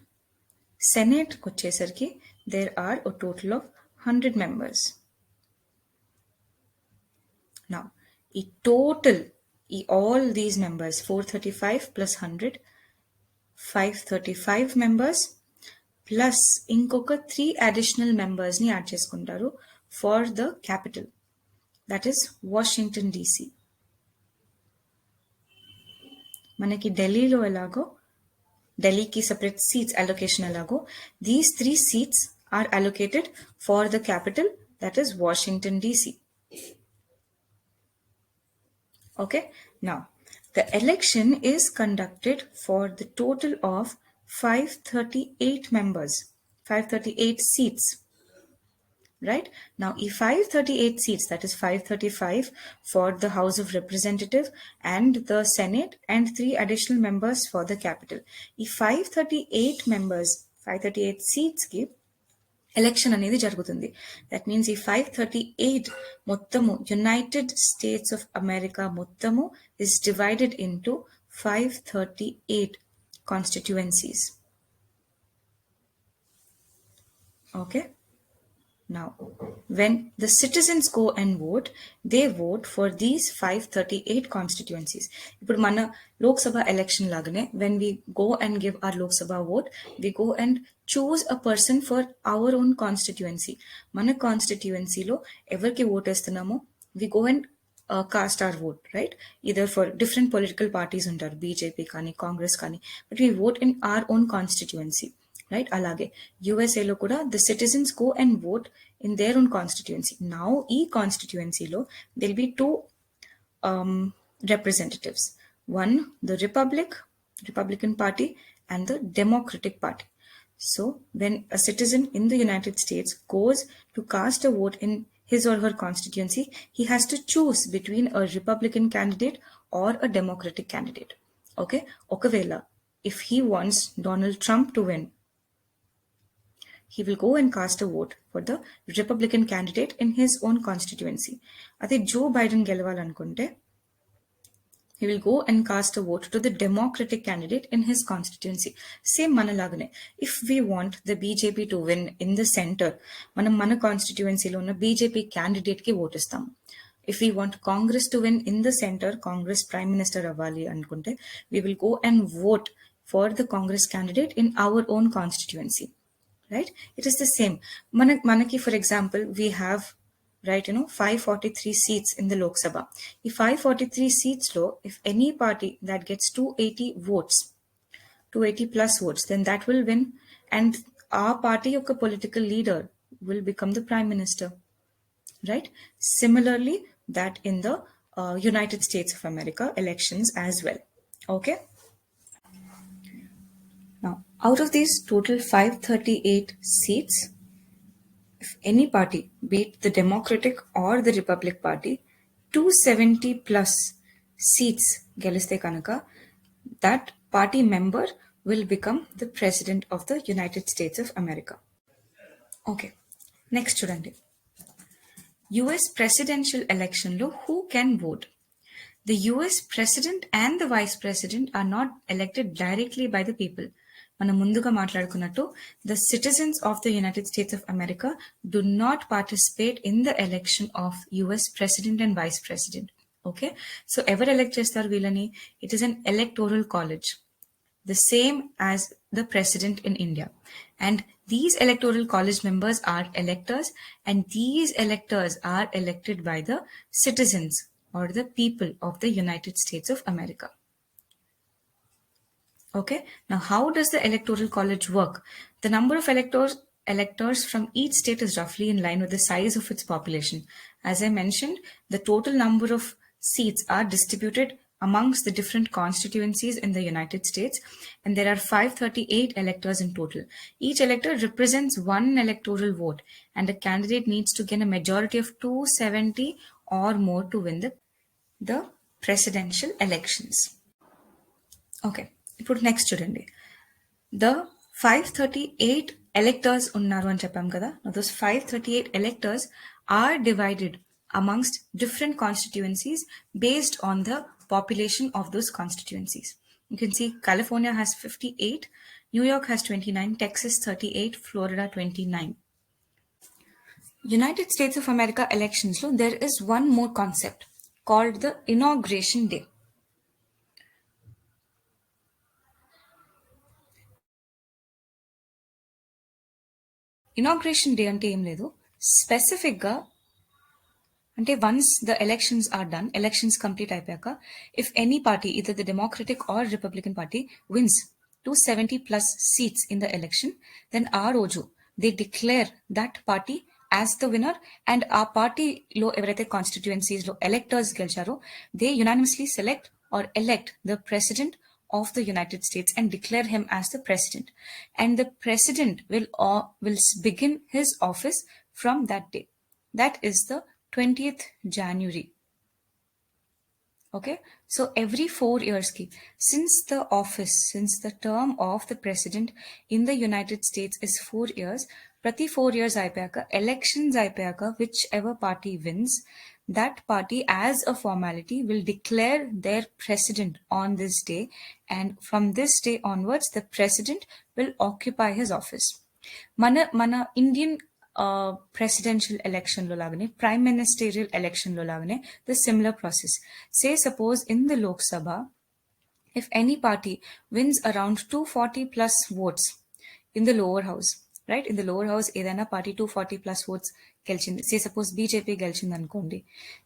సెనేట్కి వచ్చేసరికి there are a total of 100 members. Now, all these members, 435 plus 100, 535 members, plus ఇంకొక 3 additional members ని యాడ్ చేసుకుంటారు for the capital, that is Washington DC. మనకి ఢిల్లీలో ఎలాగో ఢిల్లీకి సెపరేట్ సీట్స్ అలొకేషన్ ఎలాగో, these 3 seats are allocated for the capital, that is Washington DC. Okay, now the election is conducted for the total of 538 members, 538 seats. right? Now, 538 seats, that is 535 for the House of Representative and the Senate, and 3 additional members for the capital. 538 members, 538 seats ki election అనేది జరుగుతుంది. That means 538 మొత్తము United States of America మొత్తము is divided into 538 constituencies. Okay. Now, when the citizens go and vote, they vote for these 538 constituencies. ఇప్పుడు మన Lok Sabha election లాగానే when we go and give our Lok Sabha vote, we go and choose a person for our own constituency. మన కాన్స్టిట్యుయెన్సీలో ఎవరికి vote వేస్తున్నామో we go and cast our vote, right? Either for different political parties ఉంటారు, BJP కానీ కాంగ్రెస్ కానీ, but we vote in our own constituency. Right. అలాగే యుఎస్ఏలో కూడా the citizens go and vote in their own constituency. Now ఈ కాన్స్టిట్యుయెన్సీలో Dil B 2 representatives. One, the Republican Party, and the Democratic Party. So when a citizen in the United States goes to cast a vote in his or her constituency, he has to choose between a Republican candidate or a Democratic candidate. Okay? Okavela, if he wants Donald Trump to win, he will go and cast a vote for the Republican candidate in his own constituency. Ade Joe Biden gelavalఅనుకుంటే he will go and cast a vote to the Democratic candidate in his constituency. Same manalagane. If we want the BJP to win in the center, mana constituency lo ఉన్న BJP candidate ki vote istam. If we want Congress to win in the center, Congress Prime Minister avali anukunte, we will go and vote for the Congress candidate in our own constituency. Right? It is the same. Manaki, for example, we have, right, 543 seats in the Lok Sabha. If 543 seats low, if any party that gets 280 votes, 280 plus votes, then that will win, and our party of a political leader will become the prime minister. Right? Similarly, that in the United States of America elections as well. Okay? Now, out of these total 538 seats, if any party, be it the Democratic or the Republic Party, 270 plus seats geliste kanaka, that party member will become the President of the United States of America. Okay, next chudandi. US presidential election lo who can vote? The US president and the vice president are not elected directly by the people. మనం ముందుగా మాట్లాడుకున్నట్టు the citizens of the United States of America do not participate in the election of US president and vice president. Okay? So ఎవరు elect చేస్తారు వీళ్ళని? It is an electoral college, the same as the president in India. And these electoral college members are electors, and these electors are elected by the citizens or the people of the United States of America. Okay, now how does the electoral college work? The number of electors from each state is roughly in line with the size of its population. As I mentioned, the total number of seats are distributed amongst the different constituencies in the United States, and there are 538 electors in total. Each elector represents one electoral vote, and a candidate needs to gain a majority of 270 or more to win the presidential elections. Okay. ఇప్పుడు next చూడండి, the 538 electors ఉన్నారు అని చెప్పాం కదా. Those 538 electors are divided amongst different constituencies based on the population of those constituencies. You can see California has 58, New York has 29, Texas 38, Florida 29. United States of America elections లో there is one more concept called the inauguration day. Inauguration day అంటే ఏం లేదు, స్పెసిఫిక్గా అంటే once the elections are done, elections complete అయిపోయాక, if any party either the democratic or republican party wins 270 plus seats in the election, then ఆ రోజు they declare that party as the winner, and ఆ పార్టీలో ఎవరైతే కాన్స్టిట్యుయెన్సీస్లో electors గెలిచారో they unanimously select or elect the president of the United States and declare him as the president. And the president will begin his office from that day. That is the 20th January. Okay, so every 4 years ki, since the term of the president in the United States is 4 years, prati 4 years ayapayaka, elections ayapayaka, whichever party wins, that party as a formality will declare their president on this day, and from this day onwards, the president will occupy his office. మన Indian presidential ఎలక్షన్లో లాగానే prime ministerial ఎలక్షన్లో లాగానే the similar process. Say suppose in the Lok Sabha, if any party wins around 240 plus votes in the lower house, right? In the lower house, ఏదైనా party 240 plus votes గెలిచింది, say suppose BJP గెలిచింది అనుకోండి,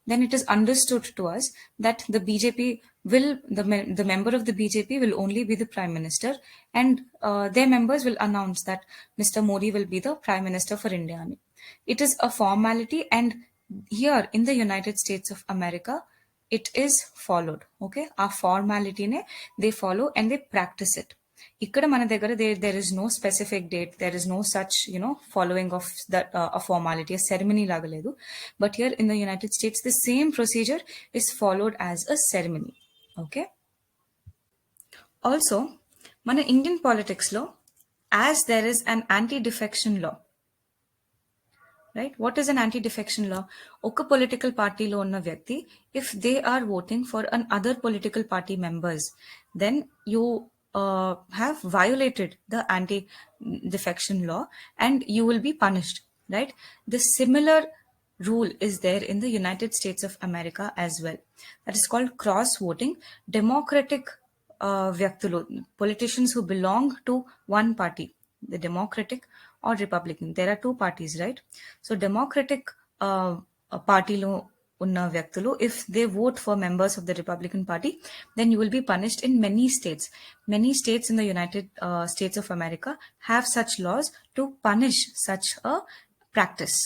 then it is understood to us that the BJP will, the member of the BJP will only be the prime minister, and their members will announce that Mr. Modi will be the prime minister for India. It is a formality, and here in the United States of America, it is followed. Okay, a formality ne they follow and they practice it. Ikkada mana దగ్గర there is no specific date, there is no such following of that a formality, a ceremony laga ledu. But here in the United States, the same procedure is followed as a ceremony. Okay, also mana Indian politics law, as there is an anti-defection law, right? What is an anti-defection law? Oka political party lo unna vyakti, if they are voting for an other political party members, then you have violated the anti-defection law and you will be punished, right? The similar rule is there in the United States of America as well. That is called cross voting. Democratic వ్యక్తులు, politicians who belong to one party, the Democratic or Republican. There are two parties, right? So Democratic partyలో ఉన్న వ్యక్తులు, if they vote for members of the Republican Party, then you will be punished in many states. Many states in the United States of America have such laws to punish such a practice.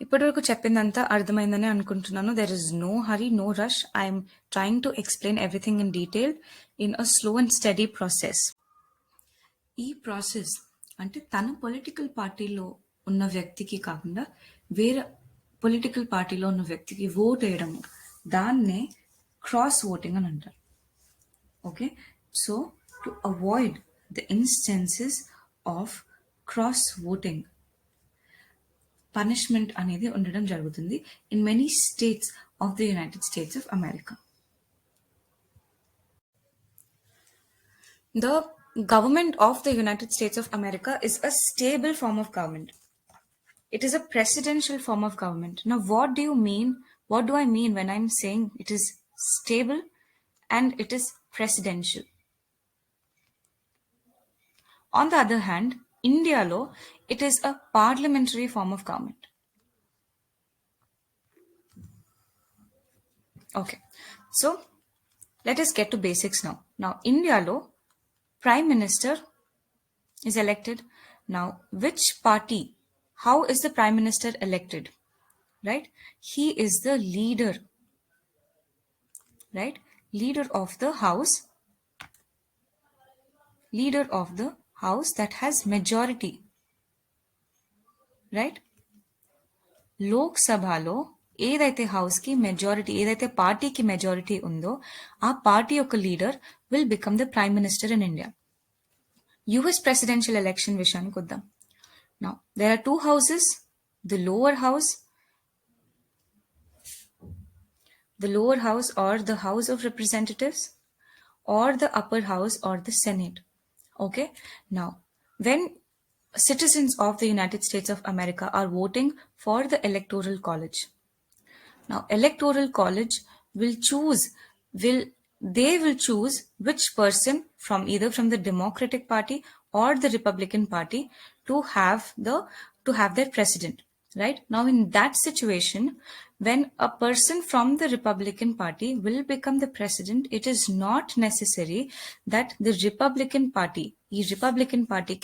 ఇప్పటివరకు చెప్పిందంతా అర్థమైందని అనుకుంటున్నాను. There is no hurry, no rush. I'm trying to explain everything in detail in a slow and steady process. ఈ process అంటే తన political పార్టీలో ఉన్న వ్యక్తికి కాకుండా వేరే పొలిటికల్ పార్టీలో ఉన్న వ్యక్తికి ఓట్ వేయడము, దాన్నే క్రాస్ ఓటింగ్ అని అంటారు. Okay, so to avoid the instances of cross voting, punishment అనేది ఉండడం జరుగుతుంది in many states of the United States of America. The government of the United States of America is a stable form of government. It is a presidential form of government. Now, what do you mean? What do I mean when I'm saying it is stable and it is presidential? On the other hand, India law, it is a parliamentary form of government. Okay, so let us get to basics now. Now, India law, Prime Minister is elected. Now, which party? How is the Prime Minister elected? Right? He is the leader. Right? Leader of the house. Leader of the house that has majority. Right? Lok Sabhalo, ఏదైతే హౌస్కి majority, ఏదైతే పార్టీకి majority ఉందో ఆ party యొక్క leader will become the prime minister in India. US presidential election విషయానికి వద్దాం. Now there are two houses, the lower house or the House of Representatives, or the upper house or the Senate. Okay, now when citizens of the United States of America are voting for the electoral college, now electoral college will choose which person from either from the Democratic Party or the Republican Party to have their president. Right? Now, in that situation, when a person from the Republican Party will become the president, it is not necessary that the Republican Party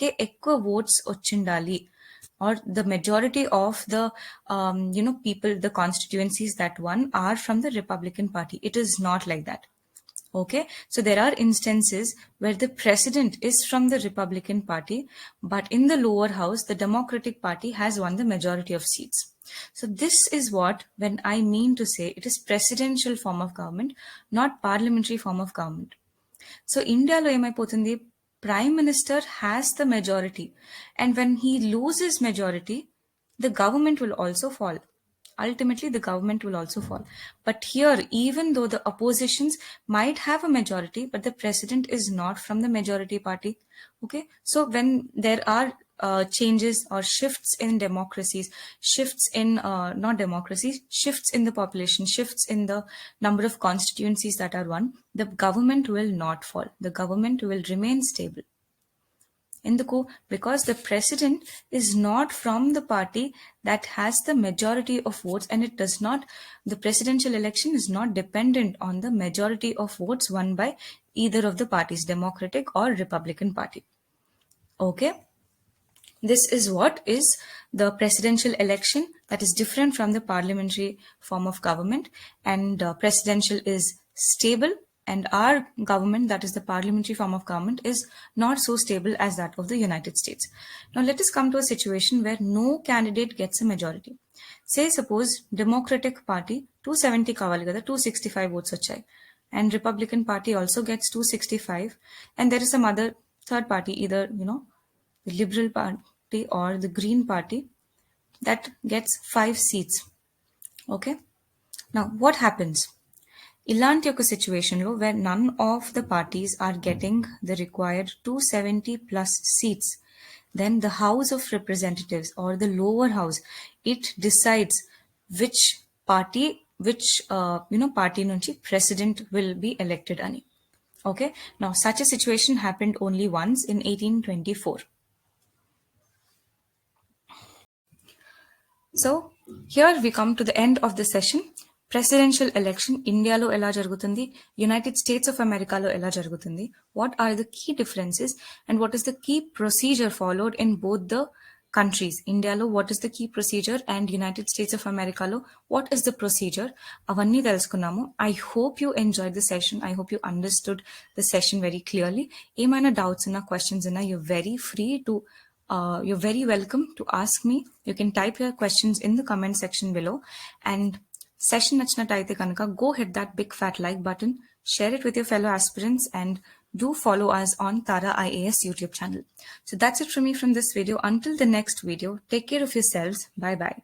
ke ekkuva votes ochindali, or the majority of the people, the constituencies that won are from the Republican Party. It is not like that. Okay, so there are instances where the president is from the Republican Party, but in the lower house, the Democratic Party has won the majority of seats. So this is what, when I mean to say it is presidential form of government, not parliamentary form of government. So ఇండియాలో ఏమైపోతుంది, prime minister has the majority and when he loses majority the government will also fall. Ultimately, the government will also fall. But here, even though the oppositions might have a majority, but the president is not from the majority party. Okay, so when there are changes or shifts in democracies, shifts in not democracies, shifts in the population, shifts in the number of constituencies that are won, the government will not fall. The government will remain stable. ఎందుకు? Because the president is not from the party that has the majority of votes, and it does not, the presidential election is not dependent on the majority of votes won by either of the parties, Democratic or Republican Party. Okay, this is what is the presidential election, that is different from the parliamentary form of government, and presidential is stable, and our government, that is the parliamentary form of government, is not so stable as that of the United States. Now let us come to a situation where no candidate gets a majority. Say suppose Democratic Party 270 kavali kada, 265 votes vachai, and Republican Party also gets 265, and there is some other third party, either the Liberal Party or the Green Party, that gets 5 seats. Okay, now what happens? ఇలాంటి ఒక సిచ్యువేషన్లో where none of the parties are getting the required 270 plus seats, then the House of Representatives or the lower house, it decides which party, which party nunchi president will be elected ani. Okay, now such a situation happened only once in 1824. So here we come to the end of the session. Presidential election ఇండియాలో ఎలా జరుగుతుంది, United States of అమెరికాలో ఎలా జరుగుతుంది, what are the key differences and what is the key procedure followed in both the countries. ఇండియాలో what is the key procedure and United States of అమెరికాలో what is the procedure, అవన్నీ తెలుసుకున్నాము. I hope you enjoy the session. I hope you understood the session very clearly. ఏమైనా doubts ఉన్నా, questions ఉన్నా, you're very free to you're very welcome to ask me. You can type your questions in the comment section below. And session nachinataithe kanaka, go hit that big fat like button, share it with your fellow aspirants, and do follow us on Tara IAS YouTube channel. So that's it from me from this video. Until the next video, take care of yourselves. Bye bye.